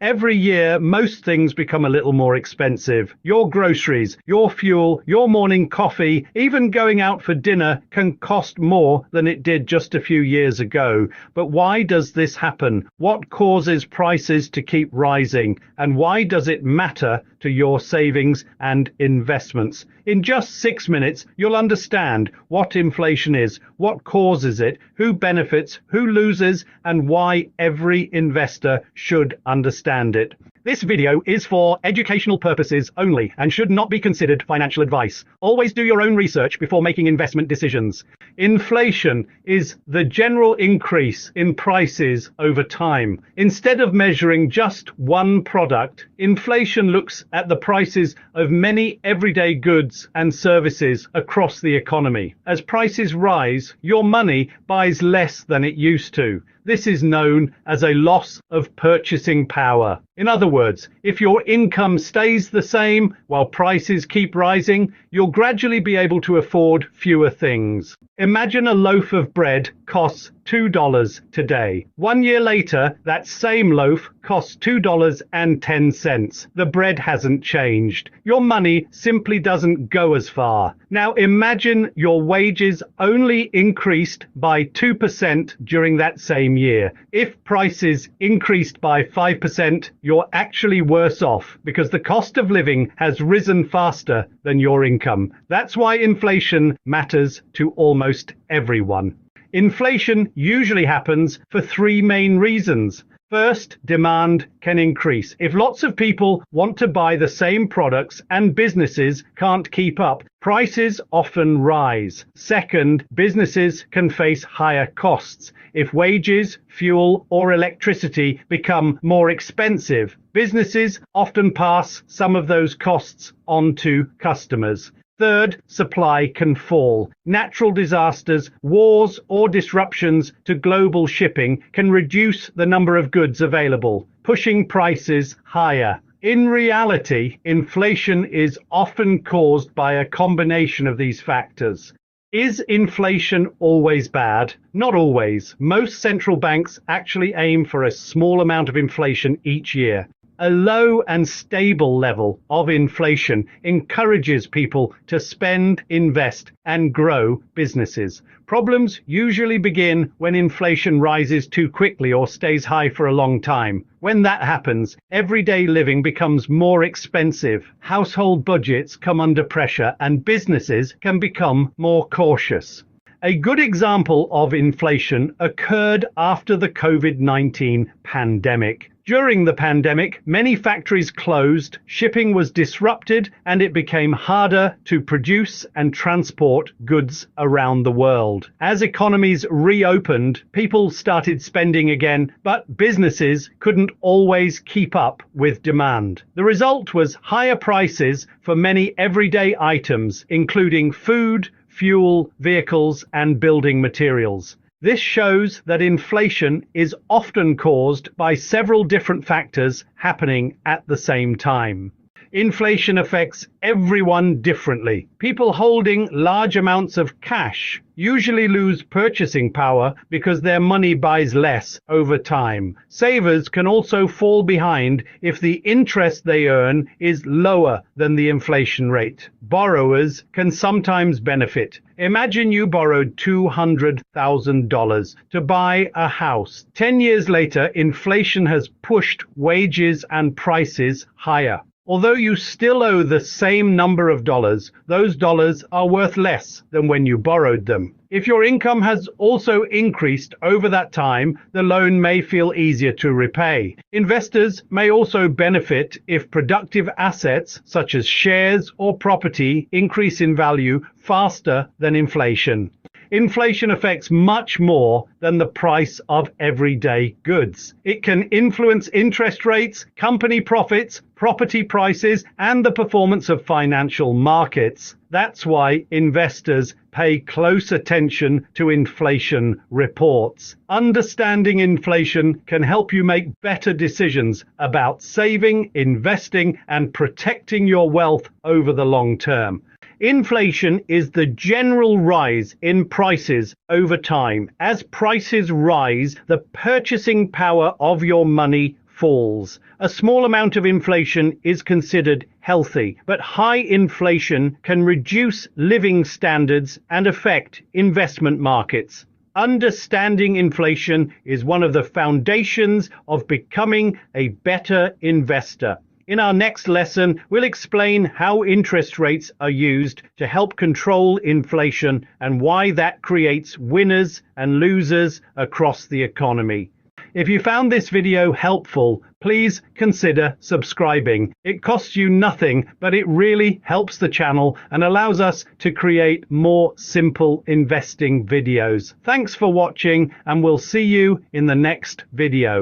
Every year, most things become a little more expensive. Your groceries, your fuel, your morning coffee, even going out for dinner can cost more than it did just a few years ago. But why does this happen? What causes prices to keep rising? And why does it matter to your savings and investments? In just 6 minutes, you'll understand what inflation is, what causes it, who benefits, who loses, and why every investor should understand it. This video is for educational purposes only and should not be considered financial advice. Always do your own research before making investment decisions. Inflation is the general increase in prices over time. Instead of measuring just one product, inflation looks at the prices of many everyday goods and services across the economy. As prices rise, your money buys less than it used to. This is known as a loss of purchasing power. In other words, if your income stays the same while prices keep rising, you'll gradually be able to afford fewer things. Imagine a loaf of bread costs $2 today. 1 year later, that same loaf costs $2.10. The bread hasn't changed. Your money simply doesn't go as far. Now imagine your wages only increased by 2% during that same year. If prices increased by 5%, you're actually worse off because the cost of living has risen faster than your income. That's why inflation matters to almost everyone. Inflation usually happens for three main reasons. First, demand can increase. If lots of people want to buy the same products and businesses can't keep up, prices often rise. Second, businesses can face higher costs. If wages, fuel, or electricity become more expensive, businesses often pass some of those costs on to customers. Third, supply can fall. Natural disasters, wars, or disruptions to global shipping can reduce the number of goods available, pushing prices higher. In reality, inflation is often caused by a combination of these factors. Is inflation always bad? Not always. Most central banks actually aim for a small amount of inflation each year. A low and stable level of inflation encourages people to spend, invest, and grow businesses. Problems usually begin when inflation rises too quickly or stays high for a long time. When that happens, everyday living becomes more expensive, household budgets come under pressure, and businesses can become more cautious. A good example of inflation occurred after the COVID-19 pandemic. During the pandemic, many factories closed, shipping was disrupted, and it became harder to produce and transport goods around the world. As economies reopened, people started spending again, but businesses couldn't always keep up with demand. The result was higher prices for many everyday items, including food, fuel, vehicles, and building materials. This shows that inflation is often caused by several different factors happening at the same time. Inflation affects everyone differently. People holding large amounts of cash usually lose purchasing power because their money buys less over time. Savers can also fall behind if the interest they earn is lower than the inflation rate. Borrowers can sometimes benefit. Imagine you borrowed $200,000 to buy a house. 10 years later, inflation has pushed wages and prices higher. Although you still owe the same number of dollars, those dollars are worth less than when you borrowed them. If your income has also increased over that time, the loan may feel easier to repay. Investors may also benefit if productive assets such as shares or property increase in value faster than inflation. Inflation affects much more than the price of everyday goods. It can influence interest rates, company profits, property prices, and the performance of financial markets. That's why investors pay close attention to inflation reports. Understanding inflation can help you make better decisions about saving, investing, and protecting your wealth over the long term. Inflation is the general rise in prices over time. As prices rise, the purchasing power of your money falls. A small amount of inflation is considered healthy, but high inflation can reduce living standards and affect investment markets. Understanding inflation is one of the foundations of becoming a better investor. In our next lesson, we'll explain how interest rates are used to help control inflation and why that creates winners and losers across the economy. If you found this video helpful, please consider subscribing. It costs you nothing, but it really helps the channel and allows us to create more simple investing videos. Thanks for watching, and we'll see you in the next video.